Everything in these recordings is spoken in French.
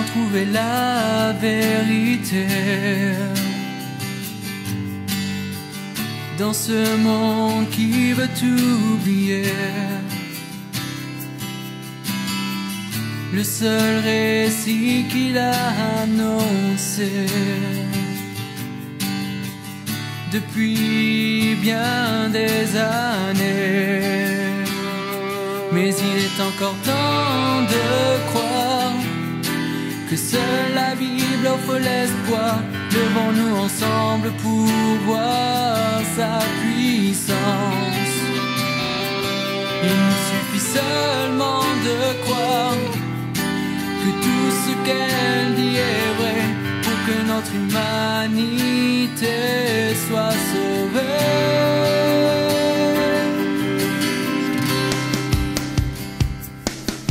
Comment trouver la vérité dans ce monde qui veut tout oublier? Le seul récit qu'il a annoncé depuis bien des années. Mais il est encore temps de croire que seule la Bible offre l'espoir. Levons-nous ensemble pour voir sa puissance. Il nous suffit seulement de croire que tout ce qu'elle dit est vrai pour que notre humanité soit sauvée.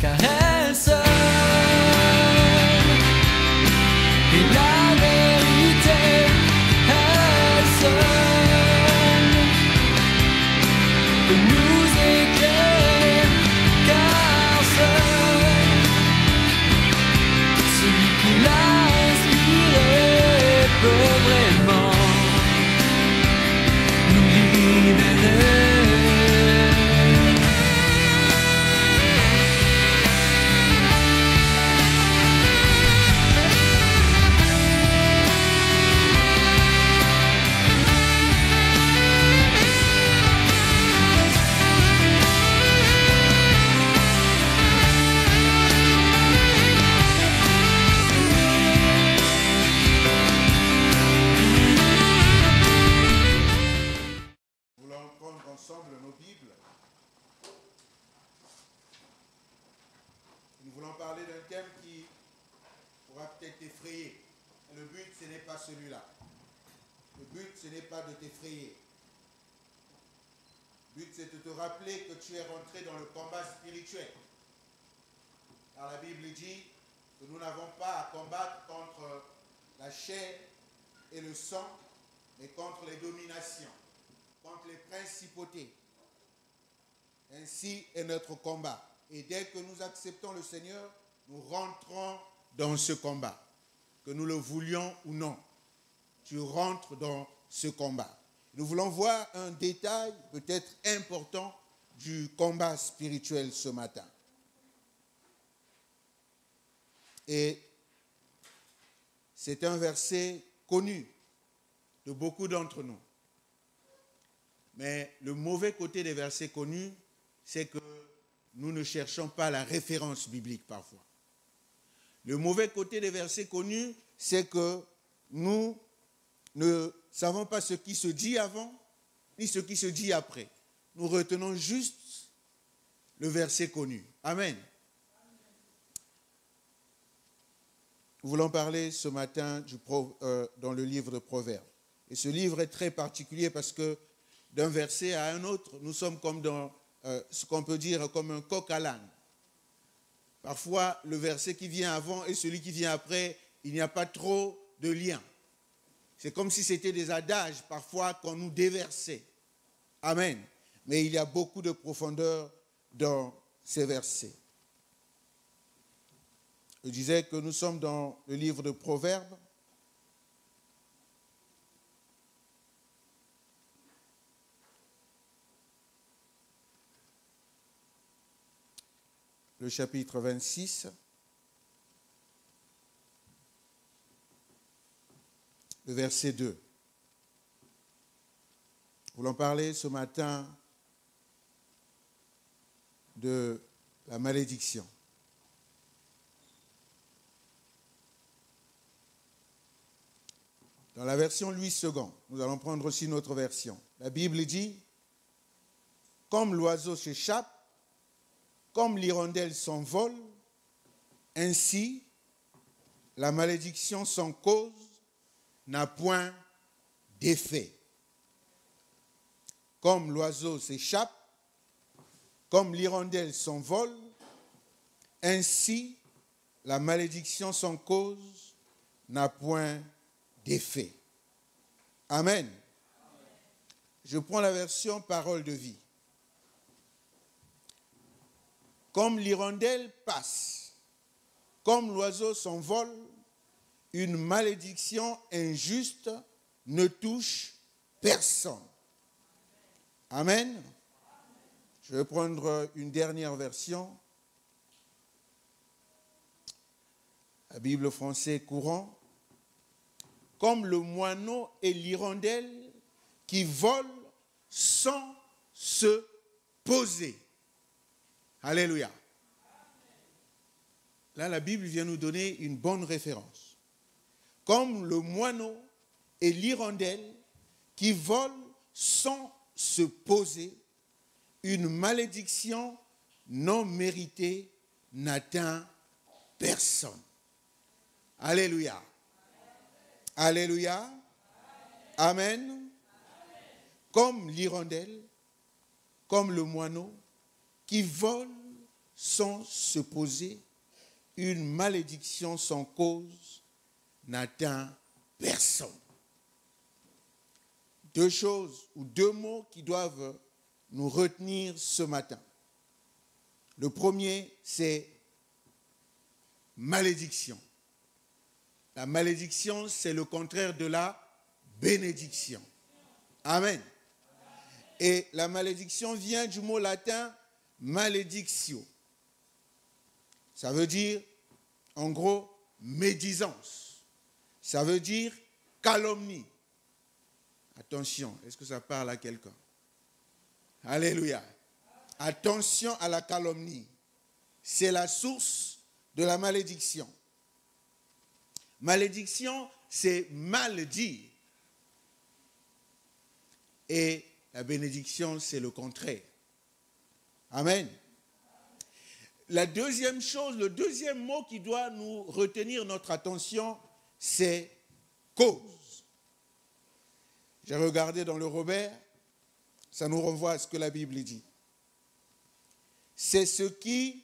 Car elle seule est la vérité, elle seule peut nous éclairer, car seul celui qui l'a inspiré peut vraiment nous libérer. Nous voulons parler d'un thème qui pourra peut-être t'effrayer. Le but, ce n'est pas celui-là. Le but, ce n'est pas de t'effrayer. Le but, c'est de te rappeler que tu es rentré dans le combat spirituel. Car la Bible dit que nous n'avons pas à combattre contre la chair et le sang, mais contre les dominations, contre les principautés. Ainsi est notre combat. Et dès que nous acceptons le Seigneur, nous rentrons dans ce combat. Que nous le voulions ou non, tu rentres dans ce combat. Nous voulons voir un détail peut-être important du combat spirituel ce matin. Et c'est un verset connu de beaucoup d'entre nous. Mais le mauvais côté des versets connus, c'est que nous ne cherchons pas la référence biblique parfois. Le mauvais côté des versets connus, c'est que nous ne savons pas ce qui se dit avant, ni ce qui se dit après. Nous retenons juste le verset connu. Amen. Nous voulons parler ce matin dans le livre de Proverbes. Et ce livre est très particulier parce que d'un verset à un autre, nous sommes comme dans ce qu'on peut dire comme un coq à l'âne. Parfois, le verset qui vient avant et celui qui vient après, il n'y a pas trop de lien. C'est comme si c'était des adages parfois qu'on nous déversait. Amen. Mais il y a beaucoup de profondeur dans ces versets. Je disais que nous sommes dans le livre de Proverbes. Le chapitre 26, le verset 2. Nous voulons parler ce matin de la malédiction. Dans la version Louis II, nous allons prendre aussi notre version. La Bible dit, « Comme l'oiseau s'échappe, comme l'hirondelle s'envole, ainsi la malédiction sans cause n'a point d'effet. Comme l'oiseau s'échappe, comme l'hirondelle s'envole, ainsi la malédiction sans cause n'a point d'effet. » Amen. Je prends la version Parole de vie. Comme l'hirondelle passe, comme l'oiseau s'envole, une malédiction injuste ne touche personne. Amen. Je vais prendre une dernière version. La Bible française courant. Comme le moineau et l'hirondelle qui volent sans se poser. Alléluia. Là, la Bible vient nous donner une bonne référence. Comme le moineau et l'hirondelle qui volent sans se poser, une malédiction non méritée n'atteint personne. Alléluia. Alléluia. Amen. Comme l'hirondelle, comme le moineau qui vole sans se poser, une malédiction sans cause n'atteint personne. Deux choses ou deux mots qui doivent nous retenir ce matin. Le premier, c'est malédiction. La malédiction, c'est le contraire de la bénédiction. Amen. Et la malédiction vient du mot latin maledictio. Ça veut dire, en gros, médisance. Ça veut dire calomnie. Attention, est-ce que ça parle à quelqu'un? Alléluia. Attention à la calomnie. C'est la source de la malédiction. Malédiction, c'est mal dire. Et la bénédiction, c'est le contraire. Amen. La deuxième chose, le deuxième mot qui doit nous retenir notre attention, c'est cause. J'ai regardé dans le Robert, ça nous renvoie à ce que la Bible dit. C'est ce qui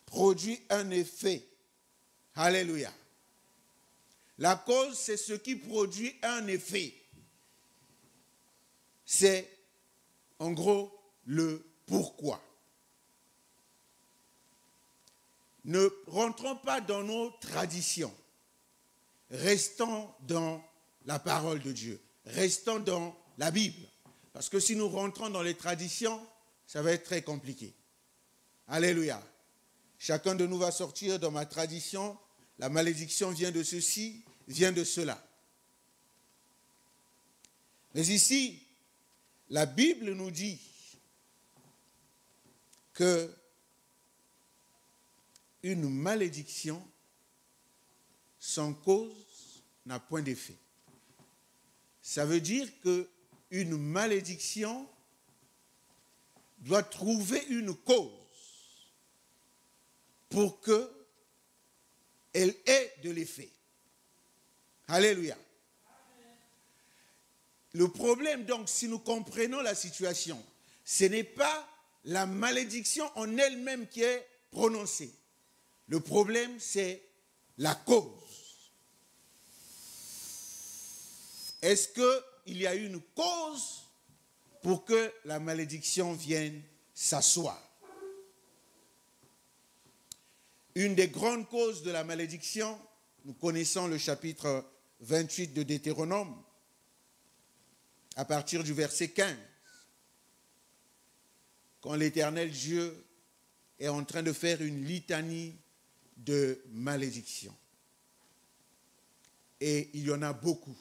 produit un effet. Alléluia. La cause, c'est ce qui produit un effet. C'est, en gros, le pourquoi. Ne rentrons pas dans nos traditions. Restons dans la parole de Dieu. Restons dans la Bible. Parce que si nous rentrons dans les traditions, ça va être très compliqué. Alléluia. Chacun de nous va sortir dans ma tradition. La malédiction vient de ceci, vient de cela. Mais ici, la Bible nous dit que une malédiction sans cause n'a point d'effet. Ça veut dire qu'une malédiction doit trouver une cause pour qu'elle ait de l'effet. Alléluia. Le problème, donc, si nous comprenons la situation, ce n'est pas la malédiction en elle-même qui est prononcée. Le problème, c'est la cause. Est-ce qu'il y a une cause pour que la malédiction vienne s'asseoir? Une des grandes causes de la malédiction, nous connaissons le chapitre 28 de Deutéronome, à partir du verset 15. Quand l'Éternel Dieu est en train de faire une litanie de malédiction. Et il y en a beaucoup.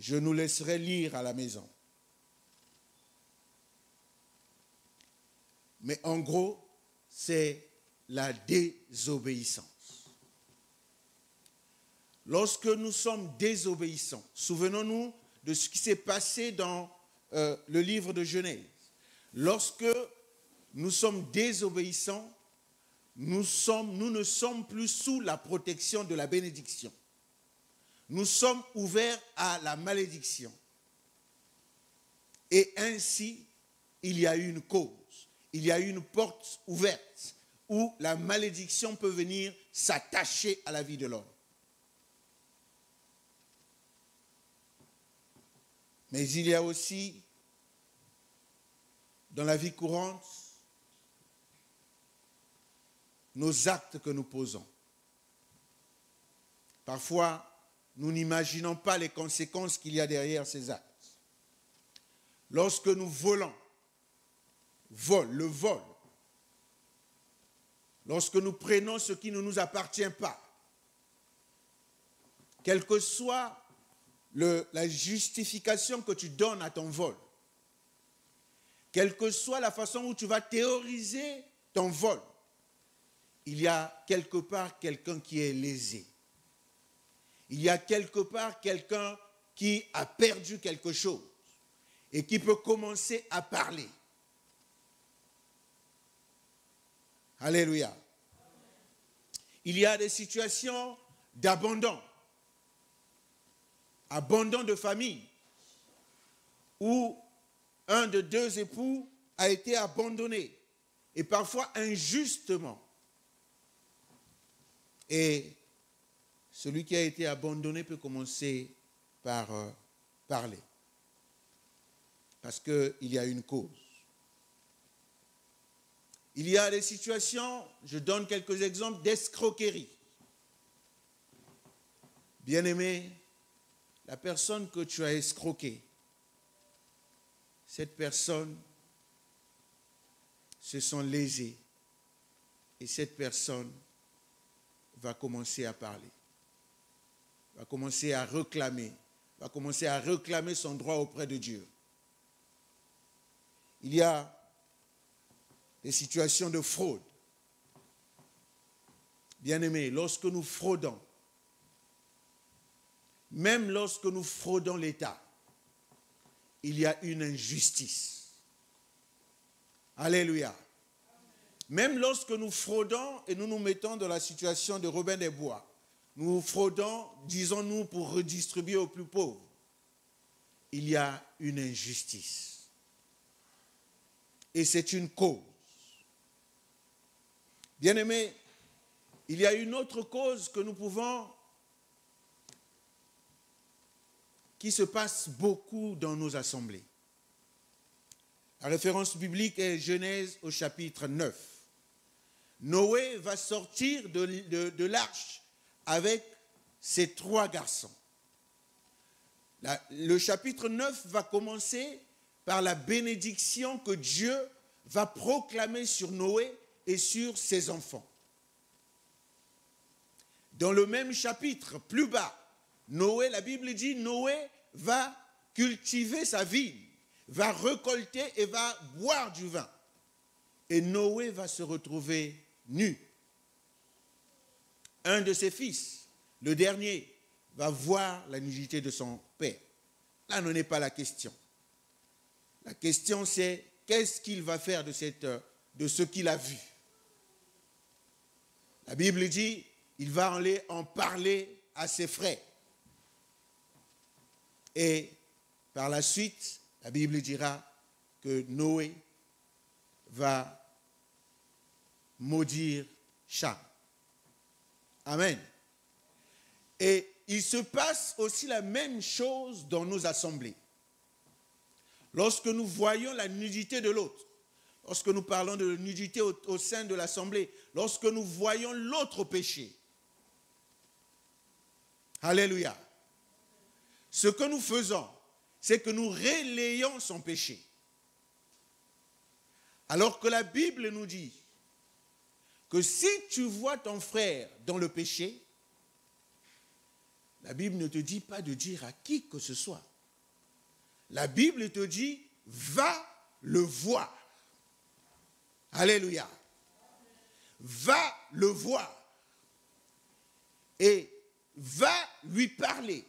Je nous laisserai lire à la maison. Mais en gros, c'est la désobéissance. Lorsque nous sommes désobéissants, souvenons-nous de ce qui s'est passé dans le livre de Genèse. Lorsque nous sommes désobéissants, nous ne sommes plus sous la protection de la bénédiction. Nous sommes ouverts à la malédiction. Et ainsi, il y a une cause, il y a une porte ouverte où la malédiction peut venir s'attacher à la vie de l'homme. Mais il y a aussi, dans la vie courante, nos actes que nous posons. Parfois, nous n'imaginons pas les conséquences qu'il y a derrière ces actes. Lorsque nous volons, le vol, lorsque nous prenons ce qui ne nous appartient pas, quelle que soit la justification que tu donnes à ton vol, quelle que soit la façon où tu vas théoriser ton vol, il y a quelque part quelqu'un qui est lésé. Il y a quelque part quelqu'un qui a perdu quelque chose et qui peut commencer à parler. Alléluia. Il y a des situations d'abandon, abandon de famille, où un de deux époux a été abandonné, et parfois injustement. Et celui qui a été abandonné peut commencer par parler, parce qu'il y a une cause. Il y a des situations, je donne quelques exemples, d'escroquerie. Bien-aimé, la personne que tu as escroquée, cette personne se sent lésée et cette personne va commencer à parler, va commencer à réclamer son droit auprès de Dieu. Il y a des situations de fraude. Bien-aimés, lorsque nous fraudons, même lorsque nous fraudons l'État, il y a une injustice. Alléluia. Même lorsque nous fraudons et nous nous mettons dans la situation de Robin des Bois, nous fraudons, disons-nous, pour redistribuer aux plus pauvres, il y a une injustice. Et c'est une cause. Bien-aimés, il y a une autre cause que nous pouvons, qui se passe beaucoup dans nos assemblées. La référence biblique est Genèse au chapitre 9. Noé va sortir de l'arche avec ses 3 garçons. Le chapitre 9 va commencer par la bénédiction que Dieu va proclamer sur Noé et sur ses enfants. Dans le même chapitre, plus bas, Noé, la Bible dit, Noé va cultiver sa vigne, va récolter et va boire du vin. Et Noé va se retrouver nu. Un de ses fils, le dernier, va voir la nudité de son père. Là, n'en est pas la question. La question, c'est qu'est-ce qu'il va faire de ce qu'il a vu. La Bible dit, il va aller en parler à ses frères. Et par la suite, la Bible dira que Noé va maudire Cham. Amen. Et il se passe aussi la même chose dans nos assemblées. Lorsque nous voyons la nudité de l'autre, lorsque nous parlons de nudité au sein de l'assemblée, lorsque nous voyons l'autre pécher, alléluia, ce que nous faisons, c'est que nous relayons son péché. Alors que la Bible nous dit que si tu vois ton frère dans le péché, la Bible ne te dit pas de dire à qui que ce soit. La Bible te dit, va le voir. Alléluia. Va le voir. Et va lui parler.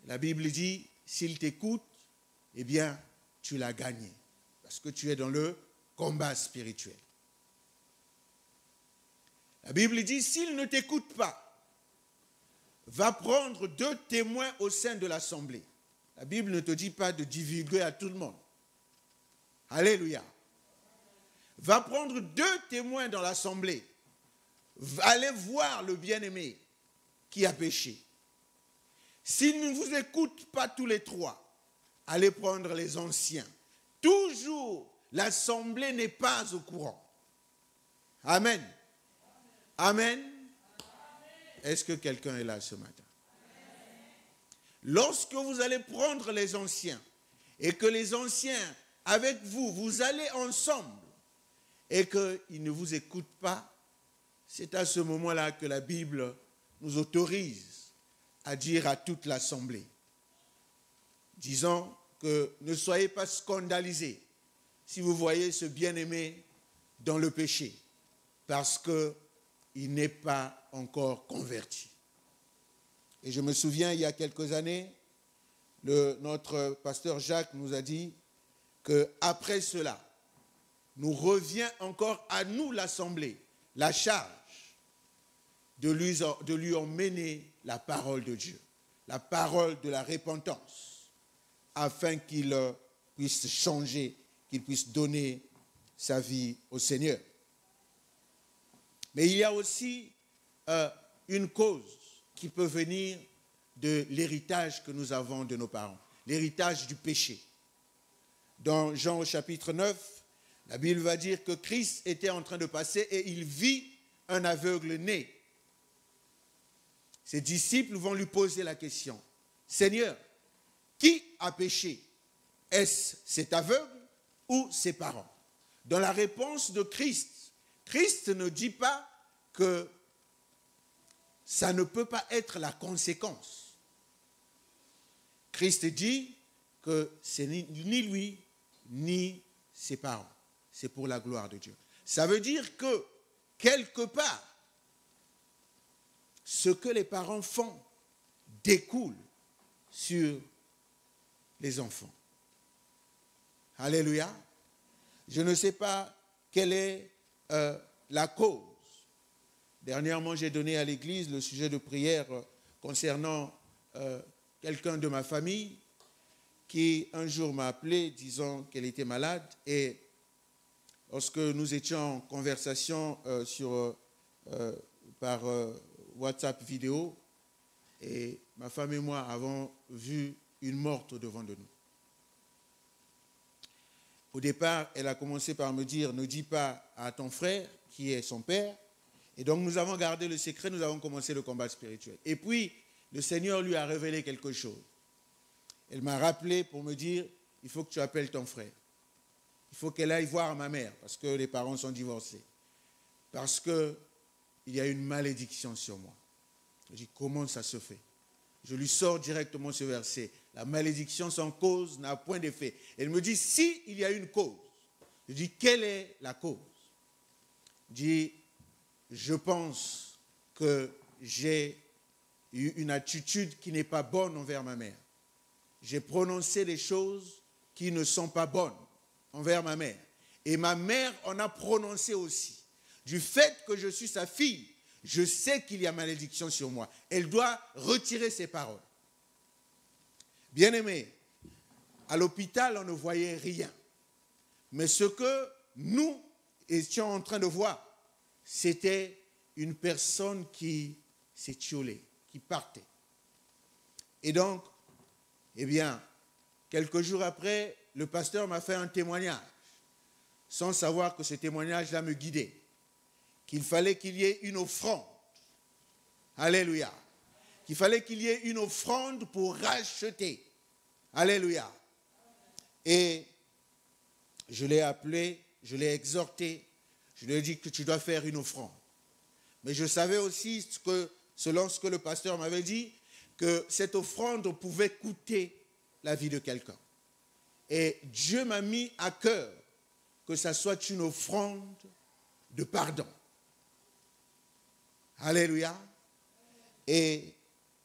La Bible dit, s'il t'écoute, eh bien, tu l'as gagné. Parce que tu es dans le combat spirituel. La Bible dit, s'il ne t'écoute pas, va prendre 2 témoins au sein de l'assemblée. La Bible ne te dit pas de divulguer à tout le monde. Alléluia. Va prendre 2 témoins dans l'assemblée. Allez voir le bien-aimé qui a péché. S'il ne vous écoute pas tous les 3, allez prendre les anciens. Toujours, l'assemblée n'est pas au courant. Amen. Amen. Est-ce que quelqu'un est là ce matin? Lorsque vous allez prendre les anciens et que les anciens, avec vous, vous allez ensemble et qu'ils ne vous écoutent pas, c'est à ce moment-là que la Bible nous autorise à dire à toute l'assemblée, disons que ne soyez pas scandalisés si vous voyez ce bien-aimé dans le péché, parce qu'il n'est pas encore converti. Et je me souviens, il y a quelques années, notre pasteur Jacques nous a dit qu'après cela, nous revient encore à nous, l'assemblée, la charge de lui emmener la parole de Dieu, la parole de la repentance, afin qu'il puisse changer, qu'il puisse donner sa vie au Seigneur. Mais il y a aussi une cause qui peut venir de l'héritage que nous avons de nos parents, l'héritage du péché. Dans Jean au chapitre 9, la Bible va dire que Christ était en train de passer et il vit un aveugle né. Ses disciples vont lui poser la question, « Seigneur, qui a péché? Est-ce cet aveugle ou ses parents ?» Dans la réponse de Christ, Christ ne dit pas que ça ne peut pas être la conséquence. Christ dit que ce n'est ni lui, ni ses parents. C'est pour la gloire de Dieu. Ça veut dire que, quelque part, ce que les parents font découle sur les enfants. Alléluia. Je ne sais pas quelle est la cause. Dernièrement, j'ai donné à l'église le sujet de prière concernant quelqu'un de ma famille qui un jour m'a appelé disant qu'elle était malade, et lorsque nous étions en conversation par WhatsApp vidéo, et ma femme et moi avons vu une morte devant de nous. Au départ, elle a commencé par me dire « Ne dis pas à ton frère qui est son père ». Et donc nous avons gardé le secret, nous avons commencé le combat spirituel. Et puis, le Seigneur lui a révélé quelque chose. Elle m'a rappelé pour me dire « Il faut que tu appelles ton frère. Il faut qu'elle aille voir ma mère, parce que les parents sont divorcés. Parce qu'il y a une malédiction sur moi. » Je dis « Comment ça se fait ?» Je lui sors directement ce verset. La malédiction sans cause n'a point d'effet. Elle me dit, si il y a une cause. Je dis, quelle est la cause? Je dis, je pense que j'ai eu une attitude qui n'est pas bonne envers ma mère. J'ai prononcé des choses qui ne sont pas bonnes envers ma mère. Et ma mère en a prononcé aussi. Du fait que je suis sa fille, je sais qu'il y a malédiction sur moi. Elle doit retirer ses paroles. Bien-aimés, à l'hôpital, on ne voyait rien. Mais ce que nous étions en train de voir, c'était une personne qui s'étiolait, qui partait. Et donc, eh bien, quelques jours après, le pasteur m'a fait un témoignage, sans savoir que ce témoignage-là me guidait, qu'il fallait qu'il y ait une offrande. Alléluia. Qu'il fallait qu'il y ait une offrande pour racheter. Alléluia. Et je l'ai appelé, je l'ai exhorté, je lui ai dit que tu dois faire une offrande. Mais je savais aussi que, selon ce que le pasteur m'avait dit, que cette offrande pouvait coûter la vie de quelqu'un. Et Dieu m'a mis à cœur que ça soit une offrande de pardon. Alléluia. Et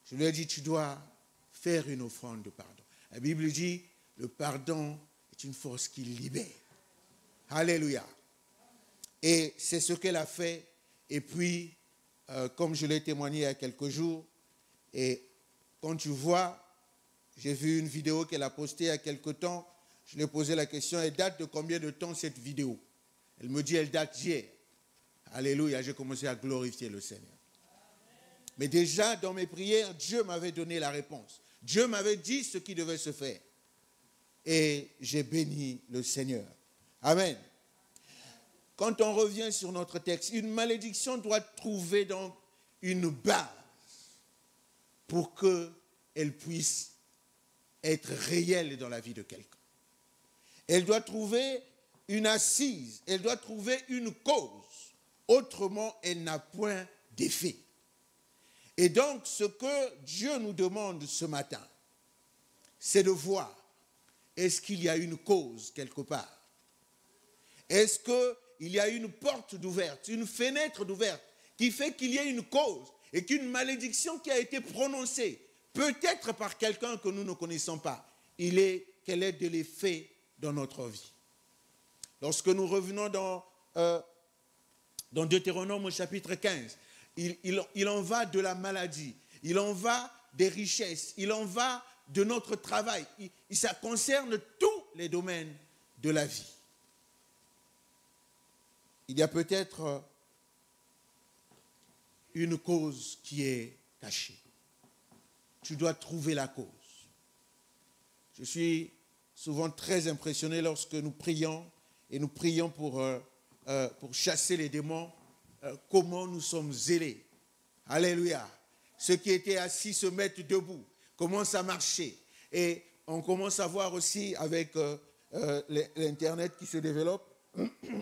je lui ai dit, tu dois faire une offrande de pardon. La Bible dit, le pardon est une force qui libère. Alléluia. Et c'est ce qu'elle a fait. Et puis, comme je l'ai témoigné il y a quelques jours, et quand tu vois, j'ai vu une vidéo qu'elle a postée il y a quelques temps, je lui ai posé la question, elle date de combien de temps cette vidéo? Elle me dit, elle date d'hier. Alléluia, j'ai commencé à glorifier le Seigneur. Mais déjà, dans mes prières, Dieu m'avait donné la réponse. Dieu m'avait dit ce qui devait se faire. Et j'ai béni le Seigneur. Amen. quand on revient sur notre texte, une malédiction doit trouver donc une base pour qu'elle puisse être réelle dans la vie de quelqu'un. Elle doit trouver une assise, elle doit trouver une cause. Autrement, elle n'a point d'effet. Et donc, ce que Dieu nous demande ce matin, c'est de voir, est-ce qu'il y a une cause quelque part? Est-ce qu'il y a une porte d'ouverte, une fenêtre d'ouverte, qui fait qu'il y ait une cause et qu'une malédiction qui a été prononcée, peut-être par quelqu'un que nous ne connaissons pas, quel est de l'effet dans notre vie? Lorsque nous revenons dans Deutéronome au chapitre 15, il en va de la maladie, il en va des richesses, il en va de notre travail. Ça concerne tous les domaines de la vie. Il y a peut-être une cause qui est cachée. Tu dois trouver la cause. Je suis souvent très impressionné lorsque nous prions, et nous prions pour chasser les démons, comment nous sommes zélés. Alléluia. Ceux qui étaient assis se mettent debout, commencent à marcher. Et on commence à voir aussi avec l'Internet qui se développe,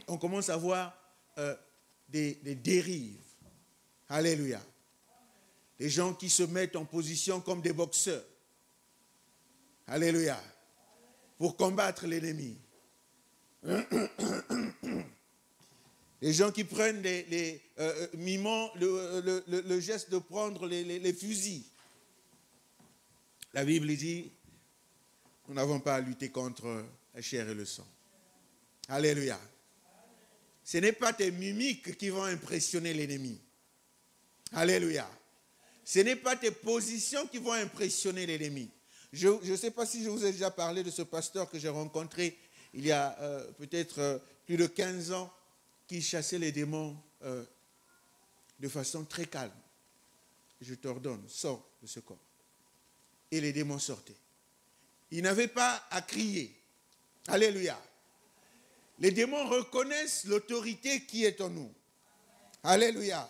on commence à voir des dérives. Alléluia. Des gens qui se mettent en position comme des boxeurs. Alléluia. Pour combattre l'ennemi. Les gens qui prennent mimant le geste de prendre les fusils. La Bible dit, nous n'avons pas à lutter contre la chair et le sang. Alléluia. Ce n'est pas tes mimiques qui vont impressionner l'ennemi. Alléluia. Ce n'est pas tes positions qui vont impressionner l'ennemi. Je ne sais pas si je vous ai déjà parlé de ce pasteur que j'ai rencontré il y a peut-être plus de 15 ans, qui chassait les démons de façon très calme. Je t'ordonne, sors de ce corps. Et les démons sortaient. Il n'avait pas à crier. Alléluia. Les démons reconnaissent l'autorité qui est en nous. Alléluia.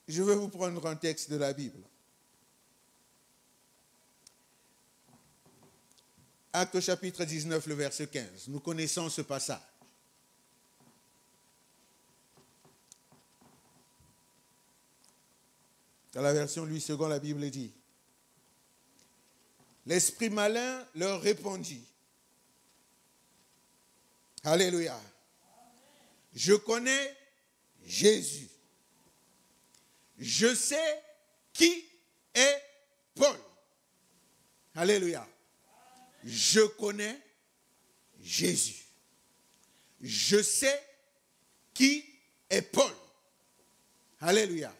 Je vais vous prendre un texte de la Bible. Actes chapitre 19, le verset 15. Nous connaissons ce passage. Dans la version Louis II, la Bible dit, l'esprit malin leur répondit, alléluia, je connais Jésus. Je sais qui est Paul. Alléluia. Je connais Jésus. Je sais qui est Paul. Alléluia.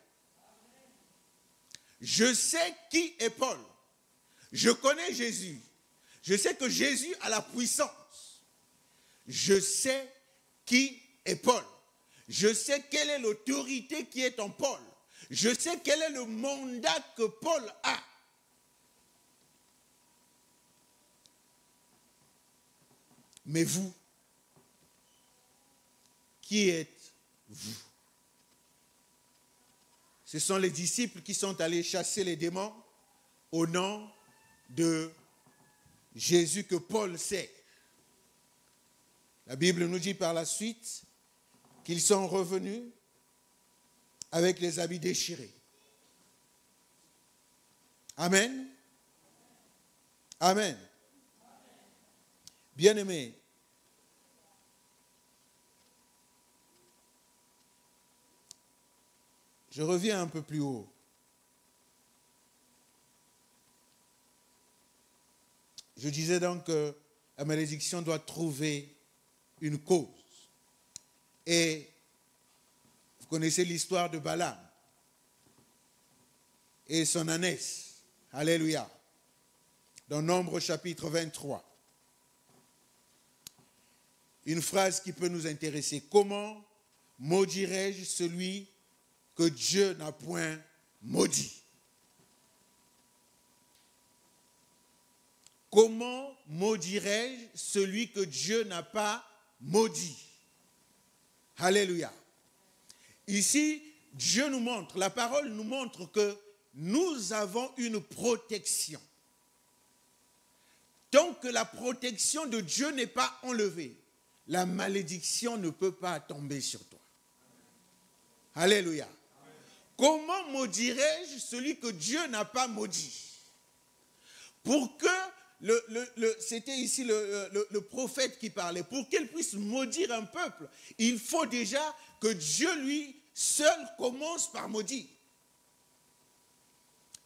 Je sais qui est Paul. Je connais Jésus. Je sais que Jésus a la puissance. Je sais qui est Paul. Je sais quelle est l'autorité qui est en Paul. Je sais quel est le mandat que Paul a. Mais vous, qui êtes-vous? Ce sont les disciples qui sont allés chasser les démons au nom de Jésus que Paul sait. La Bible nous dit par la suite qu'ils sont revenus avec les habits déchirés. Amen. Amen. Bien-aimés, je reviens un peu plus haut. Je disais donc que la malédiction doit trouver une cause. Et vous connaissez l'histoire de Balaam et son ânesse. Alléluia. Dans Nombre chapitre 23. Une phrase qui peut nous intéresser. Comment maudirais-je celui que Dieu n'a point maudit? Comment maudirais-je celui que Dieu n'a pas maudit? Alléluia. Ici, Dieu nous montre, la parole nous montre que nous avons une protection. Tant que la protection de Dieu n'est pas enlevée, la malédiction ne peut pas tomber sur toi. Alléluia. Comment maudirais-je celui que Dieu n'a pas maudit? Pour que, c'était ici le prophète qui parlait, pour qu'il puisse maudire un peuple, il faut déjà que Dieu lui seul commence par maudire.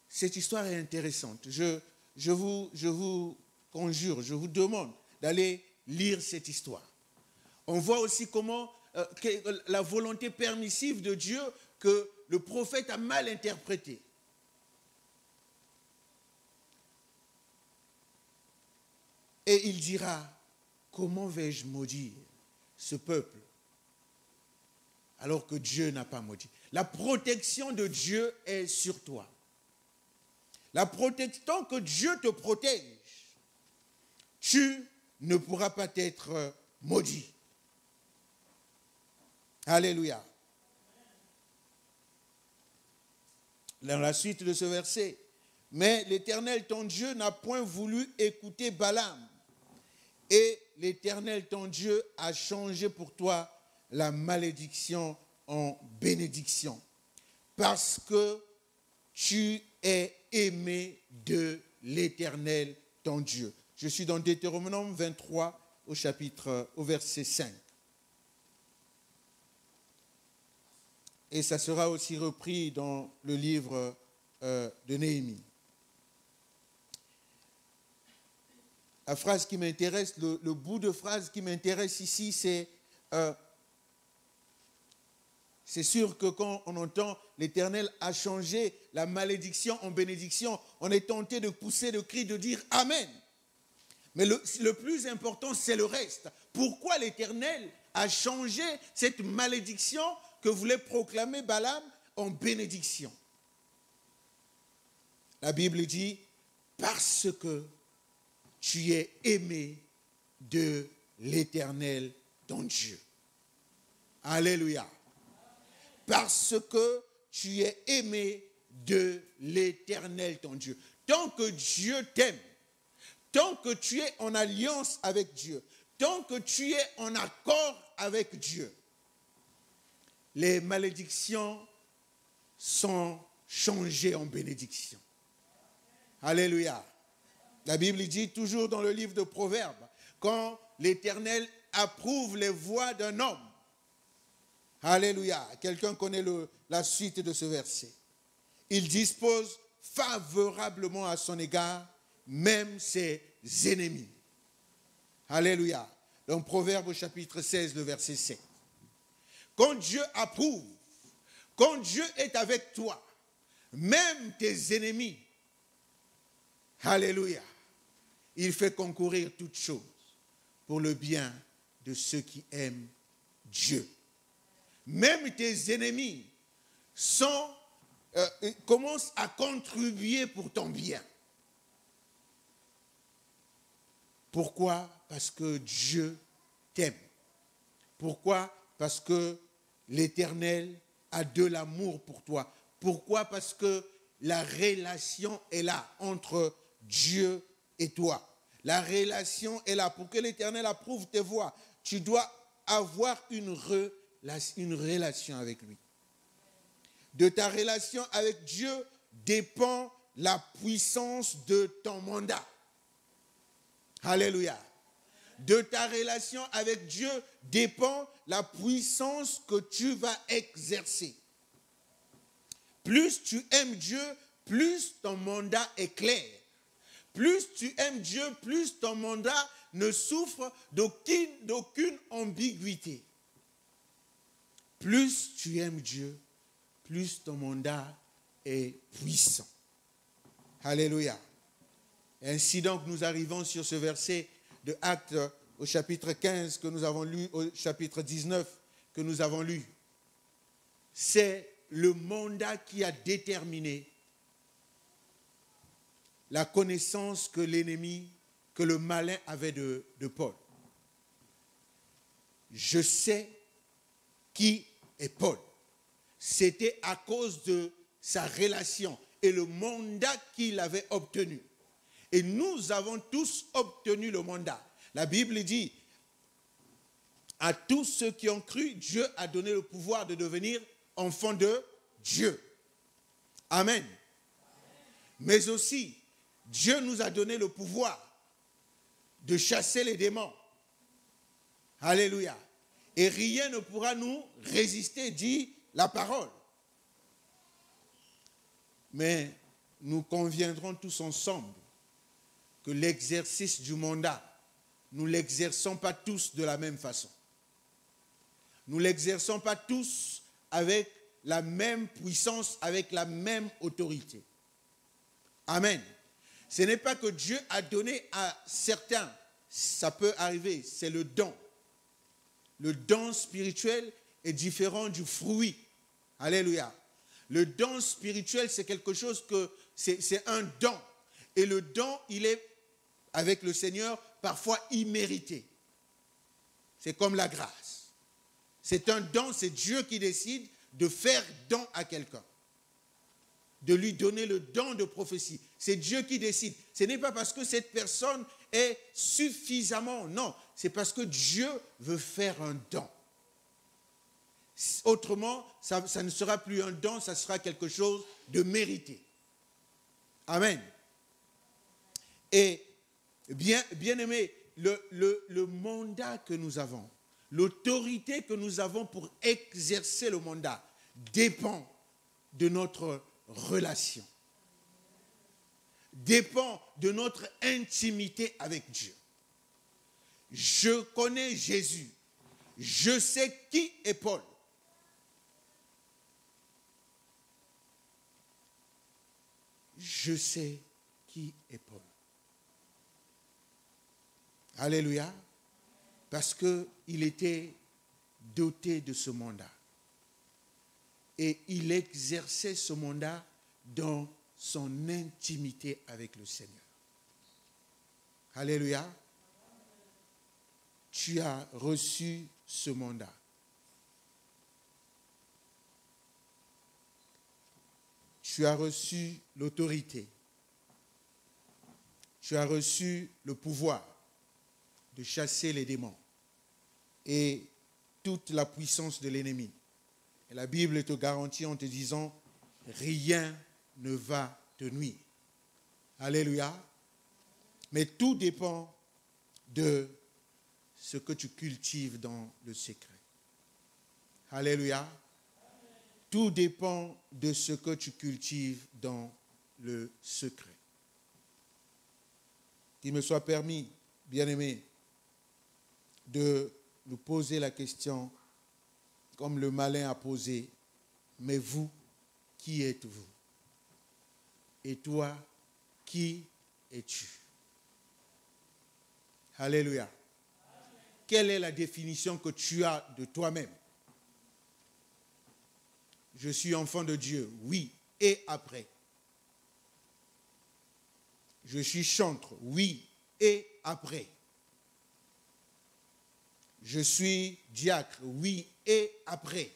Cette histoire est intéressante. Je vous conjure, je vous demande d'aller lire cette histoire. On voit aussi comment la volonté permissive de Dieu que le prophète a mal interprétée. Et il dira, comment vais-je maudire ce peuple alors que Dieu n'a pas maudit? La protection de Dieu est sur toi. Tant que Dieu te protège, tu ne pourras pas être maudit. Alléluia. Dans la suite de ce verset, mais l'Éternel ton Dieu n'a point voulu écouter Balaam. Et l'Éternel ton Dieu a changé pour toi la malédiction en bénédiction. Parce que tu es aimé de l'Éternel ton Dieu. Je suis dans Deutéronome 23 au verset 5. Et ça sera aussi repris dans le livre de Néhémie. La phrase qui m'intéresse, le bout de phrase qui m'intéresse ici, c'est sûr que quand on entend l'Éternel a changé la malédiction en bénédiction, on est tenté de pousser le cri, de dire Amen. Mais le plus important, c'est le reste. Pourquoi l'Éternel a changé cette malédiction que voulait proclamer Balaam en bénédiction? La Bible dit, parce que tu es aimé de l'Éternel ton Dieu. Alléluia. Parce que tu es aimé de l'Éternel ton Dieu. Tant que Dieu t'aime, tant que tu es en alliance avec Dieu, tant que tu es en accord avec Dieu, les malédictions sont changées en bénédictions. Alléluia. La Bible dit toujours dans le livre de Proverbes, quand l'Éternel approuve les voies d'un homme. Alléluia. Quelqu'un connaît la suite de ce verset. Il dispose favorablement à son égard, même ses ennemis. Alléluia. Dans Proverbes chapitre 16, le verset 7. Quand Dieu approuve, quand Dieu est avec toi, même tes ennemis, alléluia, il fait concourir toutes choses pour le bien de ceux qui aiment Dieu. Même tes ennemis commencent à contribuer pour ton bien. Pourquoi? Parce que Dieu t'aime. Pourquoi? Parce que l'Éternel a de l'amour pour toi. Pourquoi? Parce que la relation est là entre Dieu et toi. La relation est là. Pour que l'Éternel approuve tes voies, tu dois avoir une relation avec lui. De ta relation avec Dieu dépend la puissance de ton mandat. Alléluia. De ta relation avec Dieu dépend la puissance que tu vas exercer. Plus tu aimes Dieu, plus ton mandat est clair. Plus tu aimes Dieu, plus ton mandat ne souffre d'aucune ambiguïté. Plus tu aimes Dieu, plus ton mandat est puissant. Alléluia. Ainsi donc, nous arrivons sur ce verset de Actes au chapitre 15 que nous avons lu, au chapitre 19 que nous avons lu. C'est le mandat qui a déterminé la connaissance que l'ennemi, que le malin avait de Paul. Je sais qui est Paul. C'était à cause de sa relation et le mandat qu'il avait obtenu. Et nous avons tous obtenu le mandat. La Bible dit, à tous ceux qui ont cru, Dieu a donné le pouvoir de devenir enfants de Dieu. Amen. Mais aussi, Dieu nous a donné le pouvoir de chasser les démons. Alléluia. Et rien ne pourra nous résister, dit la parole. Mais nous conviendrons tous ensemble que l'exercice du mandat, nous ne l'exerçons pas tous de la même façon. Nous ne l'exerçons pas tous avec la même puissance, avec la même autorité. Amen. Ce n'est pas que Dieu a donné à certains, ça peut arriver, c'est le don. Le don spirituel est différent du fruit. Alléluia. Le don spirituel, c'est quelque chose que, c'est un don. Et le don, il est, avec le Seigneur, parfois immérité. C'est comme la grâce. C'est un don, c'est Dieu qui décide de faire don à quelqu'un. De lui donner le don de prophétie. C'est Dieu qui décide. Ce n'est pas parce que cette personne est suffisamment, non. C'est parce que Dieu veut faire un don. Autrement, ça ne sera plus un don, ça sera quelque chose de mérité. Amen. Et bien aimé, le mandat que nous avons, l'autorité que nous avons pour exercer le mandat dépend de notre relation, dépend de notre intimité avec Dieu. Je connais Jésus, je sais qui est Paul. Je sais qui est Paul. Alléluia. Parce qu'il était doté de ce mandat. Et il exerçait ce mandat dans son intimité avec le Seigneur. Alléluia. Tu as reçu ce mandat. Tu as reçu l'autorité. Tu as reçu le pouvoir de chasser les démons et toute la puissance de l'ennemi. Et la Bible te garantit en te disant, rien ne va te nuire. Alléluia. Mais tout dépend de ce que tu cultives dans le secret. Alléluia. Tout dépend de ce que tu cultives dans le secret. Qu'il me soit permis, bien-aimé, de nous poser la question, comme le malin a posé, mais vous, qui êtes-vous? Et toi, qui es-tu? Alléluia. Quelle est la définition que tu as de toi-même? Je suis enfant de Dieu, oui, et après. Je suis chantre, oui, et après. Je suis diacre, oui, et après.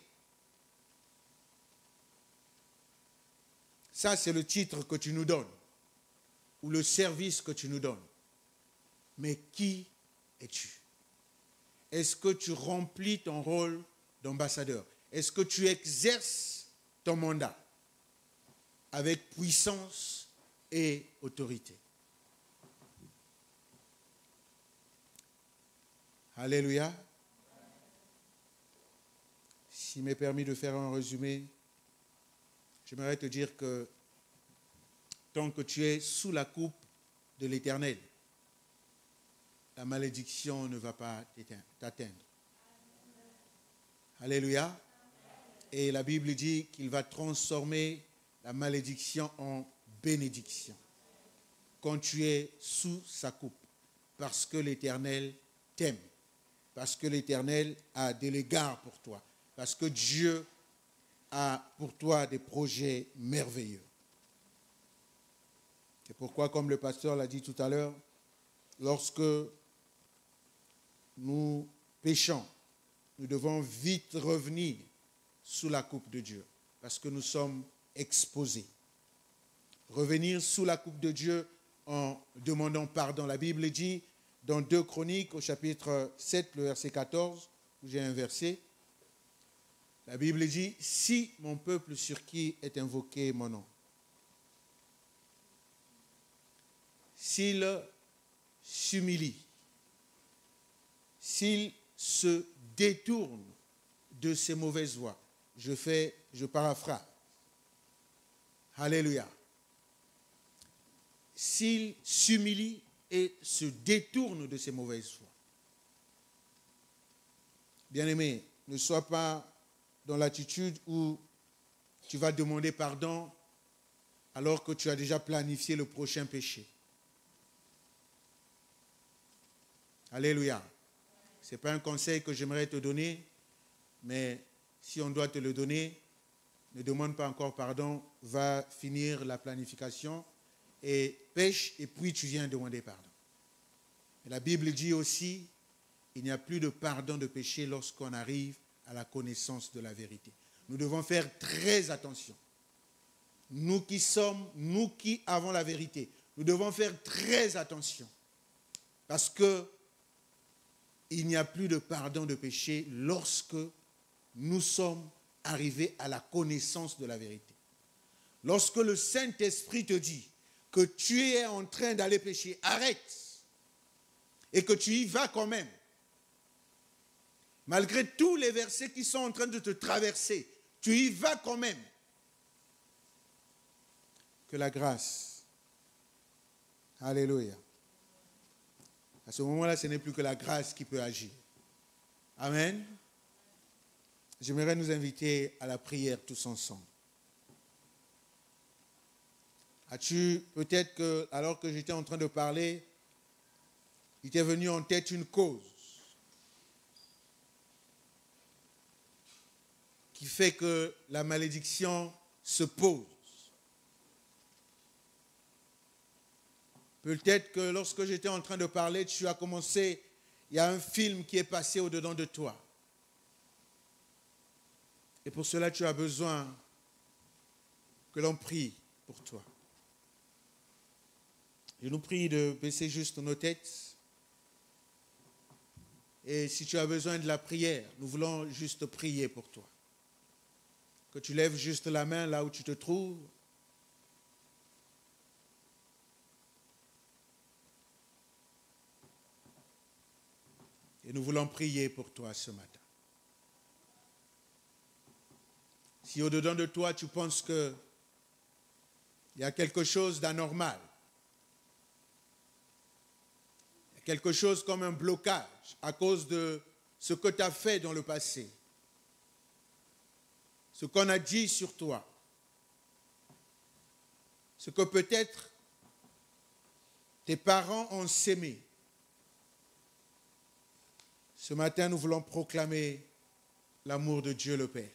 Ça, c'est le titre que tu nous donnes, ou le service que tu nous donnes. Mais qui es-tu? Est-ce que tu remplis ton rôle d'ambassadeur? Est-ce que tu exerces ton mandat avec puissance et autorité? Alléluia. S'il m'est permis de faire un résumé, j'aimerais te dire que tant que tu es sous la coupe de l'Éternel, la malédiction ne va pas t'atteindre. Alléluia. Et la Bible dit qu'il va transformer la malédiction en bénédiction quand tu es sous sa coupe, parce que l'Éternel t'aime, parce que l'Éternel a de l'égard pour toi, parce que Dieu a pour toi des projets merveilleux. C'est pourquoi, comme le pasteur l'a dit tout à l'heure, lorsque nous péchons, nous devons vite revenir sous la coupe de Dieu, parce que nous sommes exposés. Revenir sous la coupe de Dieu en demandant pardon. La Bible dit dans 2 Chroniques, au chapitre 7, le verset 14, où j'ai un verset, la Bible dit « Si mon peuple sur qui est invoqué mon nom, s'il s'humilie, s'il se détourne de ses mauvaises voies. » Je paraphrase. Alléluia. S'il s'humilie et se détourne de ses mauvaises voies. Bien-aimé, ne sois pas dans l'attitude où tu vas demander pardon alors que tu as déjà planifié le prochain péché. Alléluia. Ce n'est pas un conseil que j'aimerais te donner, mais si on doit te le donner, ne demande pas encore pardon, va finir la planification et pêche, et puis tu viens demander pardon. Et la Bible dit aussi, il n'y a plus de pardon de péché lorsqu'on arrive à la connaissance de la vérité. Nous devons faire très attention. Nous qui avons la vérité, nous devons faire très attention. Parce que il n'y a plus de pardon de péché lorsque nous sommes arrivés à la connaissance de la vérité. Lorsque le Saint-Esprit te dit que tu es en train d'aller pécher, arrête. Et que tu y vas quand même. Malgré tous les versets qui sont en train de te traverser, tu y vas quand même. Que la grâce, alléluia. À ce moment-là, ce n'est plus que la grâce qui peut agir. Amen. J'aimerais nous inviter à la prière tous ensemble. As-tu, peut-être que, alors que j'étais en train de parler, il t'est venu en tête une cause qui fait que la malédiction se pose. Peut-être que lorsque j'étais en train de parler, tu as commencé, il y a un film qui est passé au-dedans de toi. Et pour cela, tu as besoin que l'on prie pour toi. Je nous prie de baisser juste nos têtes. Et si tu as besoin de la prière, nous voulons juste prier pour toi. Que tu lèves juste la main là où tu te trouves. Et nous voulons prier pour toi ce matin. Si au-dedans de toi, tu penses qu'il y a quelque chose d'anormal, quelque chose comme un blocage à cause de ce que tu as fait dans le passé, ce qu'on a dit sur toi, ce que peut-être tes parents ont sémé. Ce matin, nous voulons proclamer l'amour de Dieu le Père.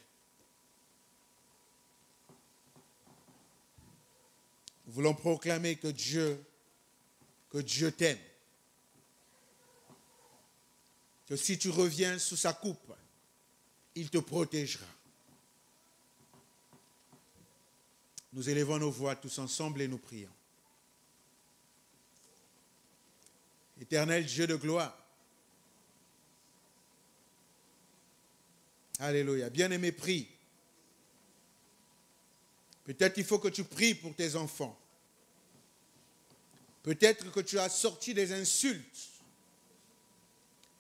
Nous voulons proclamer que Dieu t'aime. Que si tu reviens sous sa coupe, il te protégera. Nous élevons nos voix tous ensemble et nous prions. Éternel Dieu de gloire, alléluia, bien-aimé, prie. Peut-être il faut que tu pries pour tes enfants. Peut-être que tu as sorti des insultes.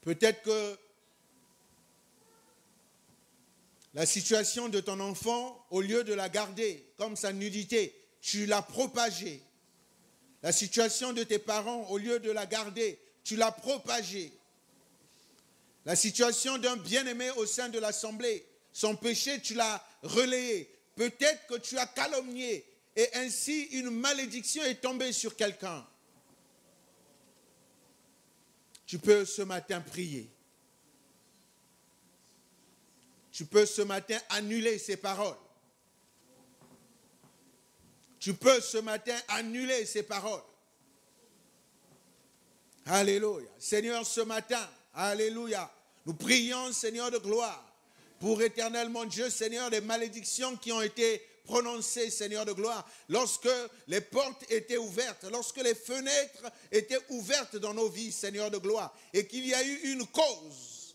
Peut-être que la situation de ton enfant, au lieu de la garder comme sa nudité, tu l'as propagée. La situation de tes parents, au lieu de la garder, tu l'as propagée. La situation d'un bien-aimé au sein de l'assemblée, son péché, tu l'as relayé. Peut-être que tu as calomnié et ainsi une malédiction est tombée sur quelqu'un. Tu peux ce matin prier. Tu peux ce matin annuler ces paroles. Tu peux ce matin annuler ces paroles. Alléluia. Seigneur, ce matin, alléluia, Nous prions, Seigneur de gloire, pour éternellement Dieu, Seigneur, les malédictions qui ont été prononcées, Seigneur de gloire, lorsque les portes étaient ouvertes, lorsque les fenêtres étaient ouvertes dans nos vies, Seigneur de gloire, et qu'il y a eu une cause.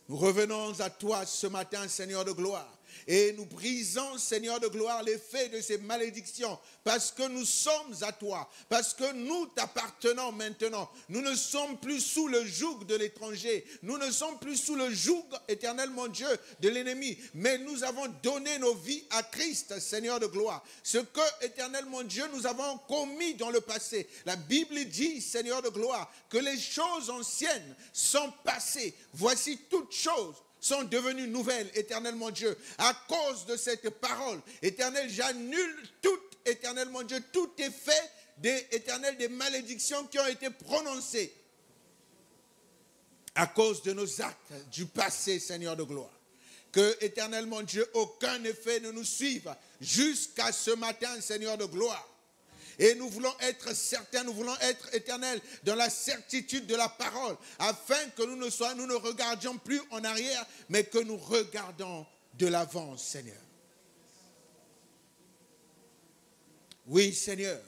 Nous revenons à toi ce matin, Seigneur de gloire. Et nous brisons, Seigneur de gloire, l'effet de ces malédictions parce que nous sommes à toi, parce que nous t'appartenons maintenant. Nous ne sommes plus sous le joug de l'étranger. Nous ne sommes plus sous le joug, éternel mon Dieu, de l'ennemi. Mais nous avons donné nos vies à Christ, Seigneur de gloire. Ce que, éternel mon Dieu, nous avons commis dans le passé. La Bible dit, Seigneur de gloire, que les choses anciennes sont passées. Voici toutes choses sont devenues nouvelles, éternel mon Dieu. À cause de cette parole, éternel, j'annule tout, éternel mon Dieu, tout effet des malédictions qui ont été prononcées à cause de nos actes du passé, Seigneur de gloire. Que, éternel mon Dieu, aucun effet ne nous suive jusqu'à ce matin, Seigneur de gloire. Et nous voulons être certains, nous voulons être éternels dans la certitude de la parole, afin que nous ne regardions plus en arrière, mais que nous regardons de l'avant, Seigneur. Oui, Seigneur.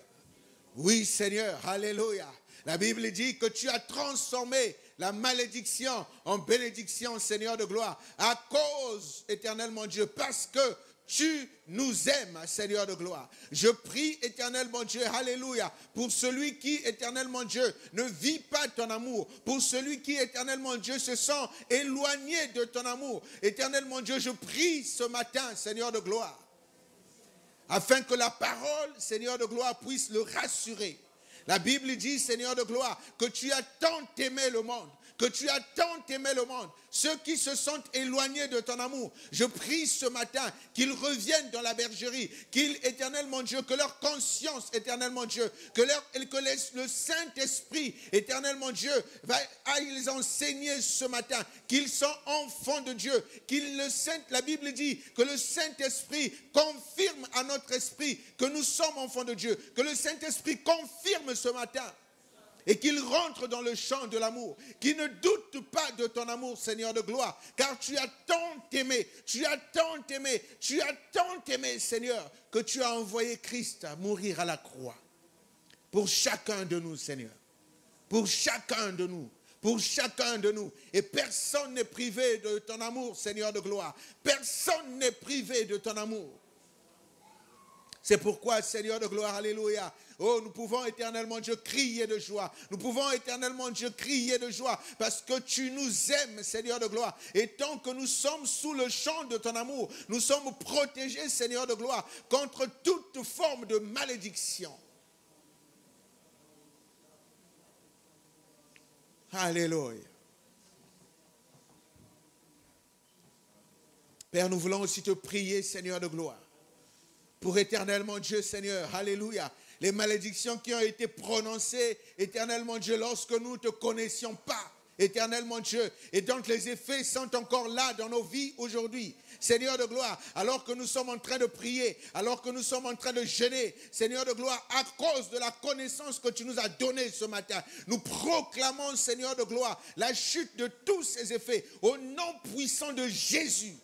Oui, Seigneur. Alléluia. La Bible dit que tu as transformé la malédiction en bénédiction, Seigneur de gloire, à cause, éternel mon Dieu, parce que tu nous aimes, Seigneur de gloire. Je prie, éternel mon Dieu, alléluia, pour celui qui, éternel mon Dieu, ne vit pas ton amour, pour celui qui, éternel mon Dieu, se sent éloigné de ton amour. Éternel mon Dieu, je prie ce matin, Seigneur de gloire, afin que la parole, Seigneur de gloire, puisse le rassurer. La Bible dit, Seigneur de gloire, que tu as tant aimé le monde, que tu as tant aimé le monde, ceux qui se sentent éloignés de ton amour. Je prie ce matin qu'ils reviennent dans la bergerie, qu'ils, éternel mon Dieu, que leur conscience, éternel mon Dieu, que le Saint-Esprit, éternel mon Dieu, aille les enseigner ce matin, qu'ils sont enfants de Dieu, la Bible dit que le Saint-Esprit confirme à notre esprit que nous sommes enfants de Dieu, que le Saint-Esprit confirme ce matin. Et qu'il rentre dans le champ de l'amour, qu'il ne doute pas de ton amour, Seigneur de gloire, car tu as tant aimé, Seigneur, que tu as envoyé Christ à mourir à la croix. Pour chacun de nous, Seigneur. Pour chacun de nous. Pour chacun de nous. Et personne n'est privé de ton amour, Seigneur de gloire. Personne n'est privé de ton amour. C'est pourquoi, Seigneur de gloire, alléluia, oh, nous pouvons éternellement, Dieu, crier de joie. Nous pouvons éternellement, Dieu, crier de joie parce que tu nous aimes, Seigneur de gloire. Et tant que nous sommes sous le champ de ton amour, nous sommes protégés, Seigneur de gloire, contre toute forme de malédiction. Alléluia. Père, nous voulons aussi te prier, Seigneur de gloire, pour éternellement Dieu, Seigneur, alléluia, les malédictions qui ont été prononcées, éternellement Dieu, lorsque nous ne te connaissions pas, éternellement Dieu, et donc les effets sont encore là dans nos vies aujourd'hui. Seigneur de gloire, alors que nous sommes en train de prier, alors que nous sommes en train de jeûner, Seigneur de gloire, à cause de la connaissance que tu nous as donnée ce matin, nous proclamons, Seigneur de gloire, la chute de tous ces effets au nom puissant de Jésus.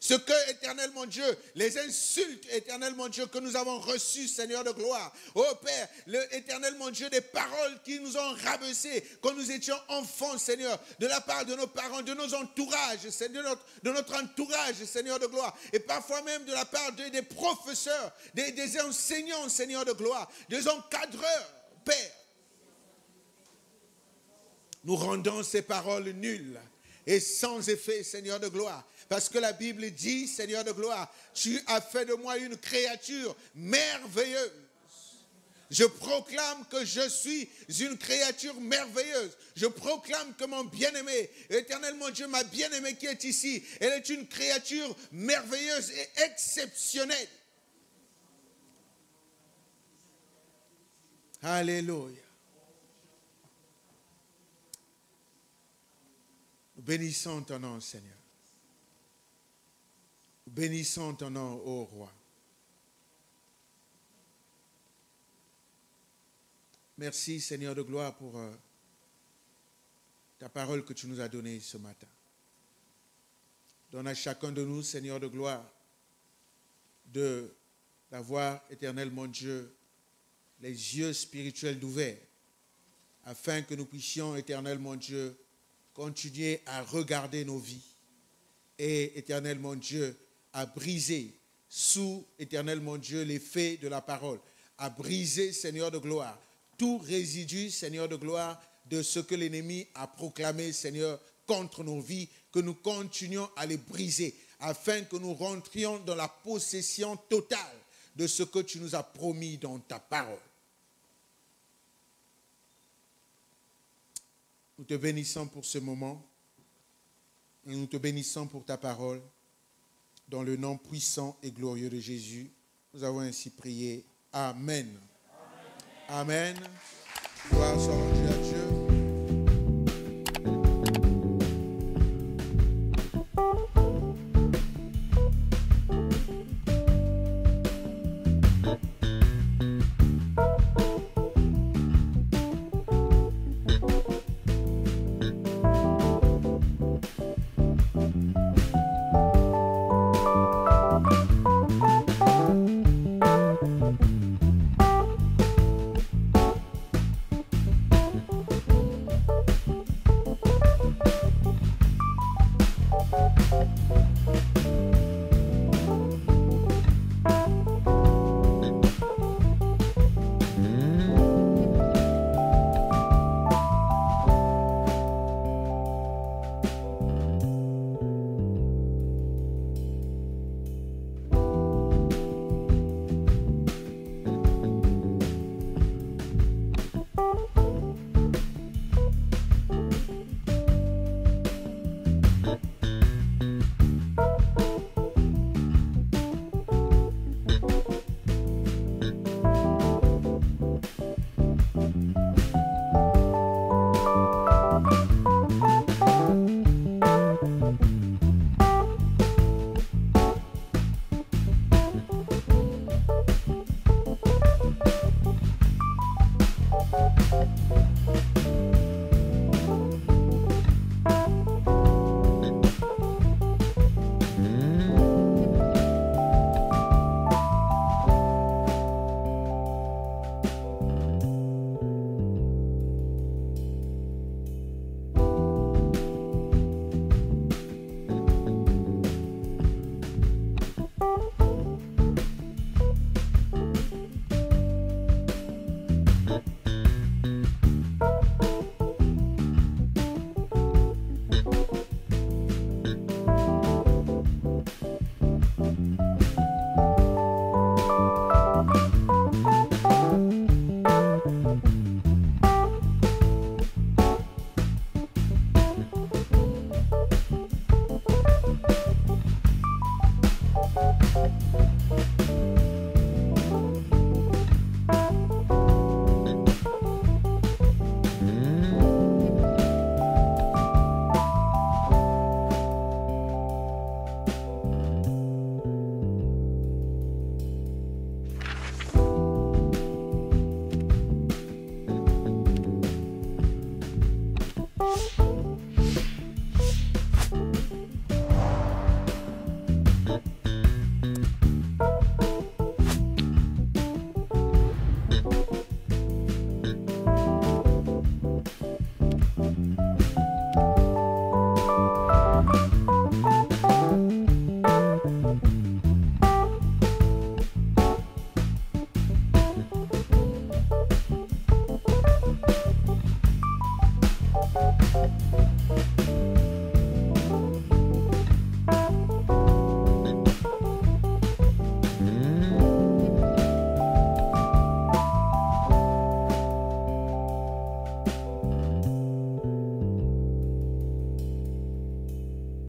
Ce que, éternel mon Dieu, les insultes, éternel mon Dieu, que nous avons reçues, Seigneur de gloire. Oh Père, éternel mon Dieu, des paroles qui nous ont rabaissés quand nous étions enfants, Seigneur, de la part de nos parents, de nos entourages, Seigneur, de notre entourage, Seigneur de gloire. Et parfois même de la part des professeurs, des enseignants, Seigneur de gloire, des encadreurs, Père. Nous rendons ces paroles nulles et sans effet, Seigneur de gloire. Parce que la Bible dit, Seigneur de gloire, tu as fait de moi une créature merveilleuse. Je proclame que je suis une créature merveilleuse. Je proclame que mon bien-aimé, éternel mon Dieu, ma bien-aimée qui est ici, elle est une créature merveilleuse et exceptionnelle. Alléluia. Nous bénissons ton nom, Seigneur. Bénissons ton nom, ô roi. Merci Seigneur de gloire pour ta parole que tu nous as donnée ce matin. Donne à chacun de nous, Seigneur de gloire, d'avoir, éternel mon Dieu, les yeux spirituels ouverts, afin que nous puissions, éternel mon Dieu, continuer à regarder nos vies et, éternel mon Dieu, à briser sous, éternel mon Dieu, l'effet de la parole, à briser, Seigneur de gloire, tout résidu, Seigneur de gloire, de ce que l'ennemi a proclamé, Seigneur, contre nos vies, que nous continuions à les briser, afin que nous rentrions dans la possession totale de ce que tu nous as promis dans ta parole. Nous te bénissons pour ce moment et nous te bénissons pour ta parole. Dans le nom puissant et glorieux de Jésus, nous avons ainsi prié. Amen. Amen. Amen. Gloire soit rendue à Dieu.